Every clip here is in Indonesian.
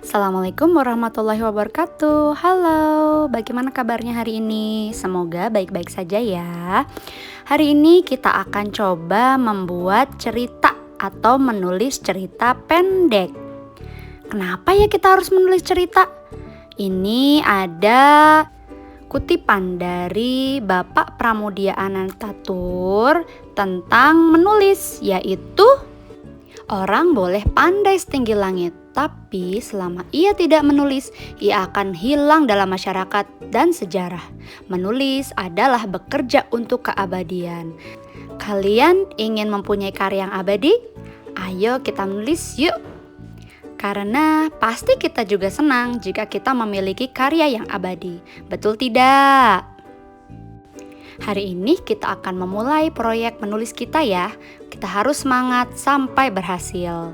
Assalamualaikum warahmatullahi wabarakatuh. Halo, bagaimana kabarnya hari ini? Semoga baik-baik saja ya. Hari ini kita akan coba membuat cerita atau menulis cerita pendek. Kenapa ya kita harus menulis cerita? Ini ada kutipan dari Bapak Pramudia Anantatur tentang menulis, yaitu orang boleh pandai setinggi langit, tapi selama ia tidak menulis, ia akan hilang dalam masyarakat dan sejarah. Menulis adalah bekerja untuk keabadian. Kalian ingin mempunyai karya yang abadi? Ayo kita menulis yuk. Karena pasti kita juga senang jika kita memiliki karya yang abadi. Betul tidak? Hari ini kita akan memulai proyek menulis kita ya. Kita harus semangat sampai berhasil.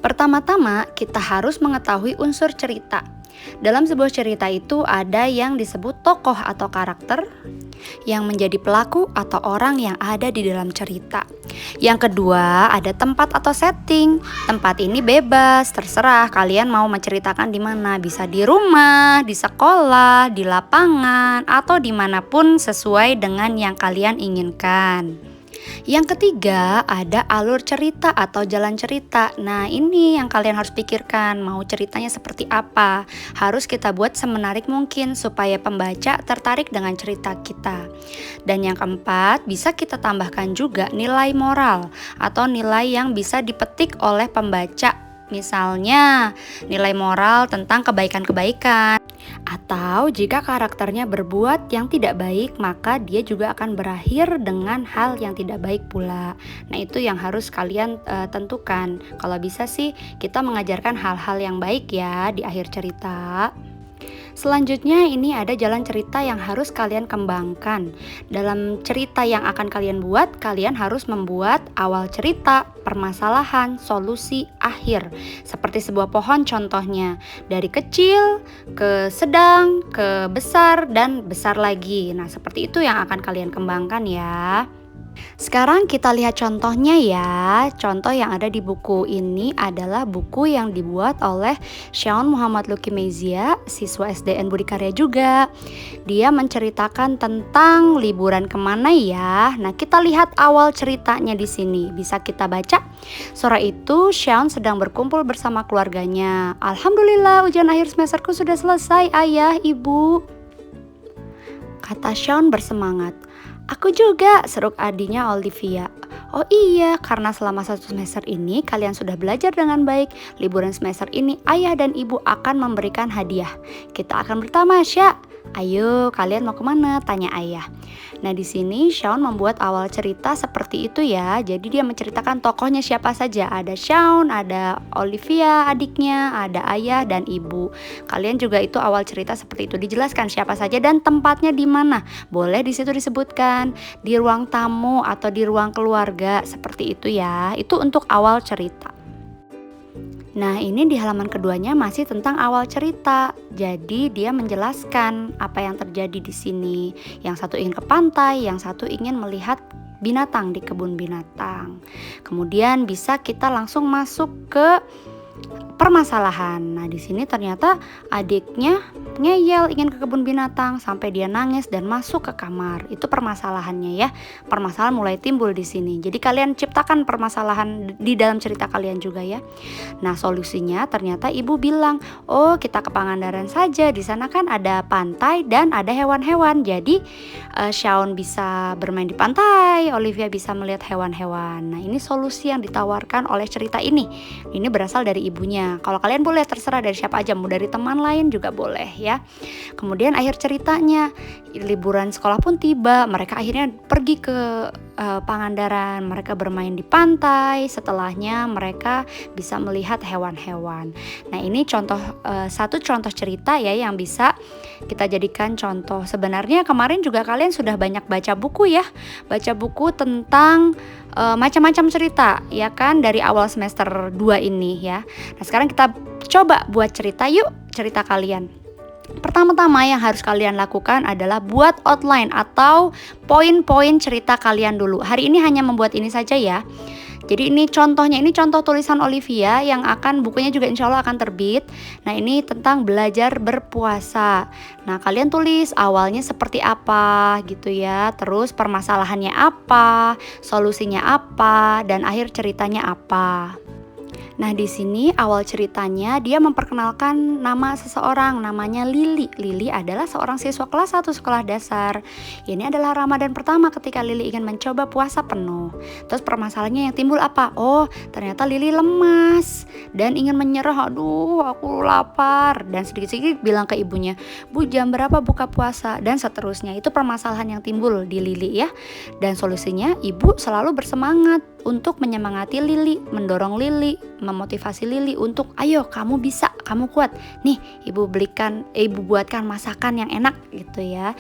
Pertama-tama kita harus mengetahui unsur cerita. Dalam sebuah cerita itu ada yang disebut tokoh atau karakter, yang menjadi pelaku atau orang yang ada di dalam cerita. Yang kedua ada tempat atau setting. Tempat ini bebas, terserah kalian mau menceritakan di mana. Bisa di rumah, di sekolah, di lapangan, atau dimanapun sesuai dengan yang kalian inginkan. Yang ketiga ada alur cerita atau jalan cerita. Nah ini yang kalian harus pikirkan, mau ceritanya seperti apa. Harus kita buat semenarik mungkin supaya pembaca tertarik dengan cerita kita. Dan yang keempat bisa kita tambahkan juga nilai moral atau nilai yang bisa dipetik oleh pembaca. Misalnya nilai moral tentang kebaikan-kebaikan. Atau jika karakternya berbuat yang tidak baik, maka dia juga akan berakhir dengan hal yang tidak baik pula. Nah itu yang harus kalian tentukan. Kalau bisa sih kita mengajarkan hal-hal yang baik ya di akhir cerita. Selanjutnya ini ada jalan cerita yang harus kalian kembangkan. Dalam cerita yang akan kalian buat, kalian harus membuat awal cerita, permasalahan, solusi, akhir. Seperti sebuah pohon contohnya, dari kecil ke sedang, ke besar, dan besar lagi. Nah seperti itu yang akan kalian kembangkan ya. Sekarang kita lihat contohnya ya. Contoh yang ada di buku ini adalah buku yang dibuat oleh Shaun Muhammad Lucky Mezia, siswa SDN Budi Karya juga. Dia menceritakan tentang liburan kemana ya. Nah kita lihat awal ceritanya di sini. Bisa kita baca. Sore itu Shaun sedang berkumpul bersama keluarganya. Alhamdulillah ujian akhir semesterku sudah selesai ayah, ibu, kata Shaun bersemangat. Aku juga, seruk adiknya Olivia. Oh iya, karena selama 1 semester ini kalian sudah belajar dengan baik. Liburan semester ini ayah dan ibu akan memberikan hadiah. Kita akan bertamasya. Ayo, kalian mau kemana? Tanya ayah. Nah di sini Shaun membuat awal cerita seperti itu ya. Jadi dia menceritakan tokohnya siapa saja. Ada Shaun, ada Olivia adiknya, ada ayah dan ibu. Kalian juga itu awal cerita seperti itu, dijelaskan siapa saja dan tempatnya di mana. Boleh di situ disebutkan di ruang tamu atau di ruang keluarga seperti itu ya. Itu untuk awal cerita. Nah ini di halaman keduanya masih tentang awal cerita. Jadi dia menjelaskan apa yang terjadi di sini. Yang satu ingin ke pantai, yang satu ingin melihat binatang di kebun binatang. Kemudian bisa kita langsung masuk ke permasalahan. Nah di sini ternyata adiknya ngeyel ingin ke kebun binatang sampai dia nangis dan masuk ke kamar. Itu permasalahannya ya. Permasalahan mulai timbul di sini. Jadi kalian ciptakan permasalahan di dalam cerita kalian juga ya. Nah solusinya ternyata ibu bilang, oh kita ke Pangandaran saja. Di sana kan ada pantai dan ada hewan-hewan. Jadi Shaun bisa bermain di pantai, Olivia bisa melihat hewan-hewan. Nah ini solusi yang ditawarkan oleh cerita ini. Ini berasal dari ibunya. Kalau kalian boleh terserah dari siapa aja, mau dari teman lain juga boleh ya. Kemudian akhir ceritanya liburan sekolah pun tiba. Mereka akhirnya pergi ke Pangandaran. Mereka bermain di pantai. Setelahnya mereka bisa melihat hewan-hewan. Nah ini contoh satu contoh cerita ya yang bisa kita jadikan contoh. Sebenarnya kemarin juga kalian sudah banyak baca buku ya. Baca buku tentang macam-macam cerita ya kan dari awal semester 2 ini ya. Nah sekarang kita coba buat cerita yuk, cerita kalian. Pertama-tama yang harus kalian lakukan adalah buat outline atau poin-poin cerita kalian dulu. Hari ini hanya membuat ini saja ya. Jadi ini contohnya, ini contoh tulisan Olivia yang akan bukunya juga insya Allah akan terbit. Nah ini tentang belajar berpuasa. Nah kalian tulis awalnya seperti apa gitu ya, terus permasalahannya apa, solusinya apa, dan akhir ceritanya apa. Nah, di sini awal ceritanya dia memperkenalkan nama seseorang, namanya Lili. Lili adalah seorang siswa kelas 1 sekolah dasar. Ini adalah Ramadan pertama ketika Lili ingin mencoba puasa penuh. Terus permasalahannya yang timbul apa? Oh, ternyata Lili lemas dan ingin menyerah. Aduh, aku lapar. Dan sedikit-sedikit bilang ke ibunya, "Bu, jam berapa buka puasa?" Dan seterusnya. Itu permasalahan yang timbul di Lili ya. Dan solusinya ibu selalu bersemangat untuk menyemangati Lili, mendorong Lili, memotivasi Lili untuk ayo kamu bisa, kamu kuat. Nih, ibu buatkan masakan yang enak gitu ya.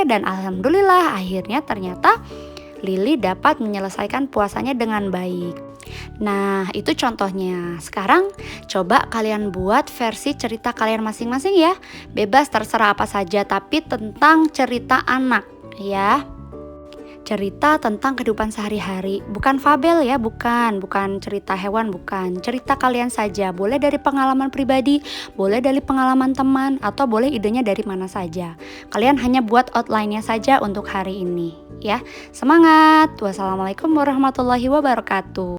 Dan alhamdulillah akhirnya ternyata Lili dapat menyelesaikan puasanya dengan baik. Nah, itu contohnya. Sekarang coba kalian buat versi cerita kalian masing-masing ya. Bebas terserah apa saja tapi tentang cerita anak ya. Cerita tentang kehidupan sehari-hari, bukan fabel ya, bukan cerita hewan, bukan. Cerita kalian saja, boleh dari pengalaman pribadi, boleh dari pengalaman teman, atau boleh idenya dari mana saja. Kalian hanya buat outline-nya saja untuk hari ini ya. Semangat. Wassalamualaikum warahmatullahi wabarakatuh.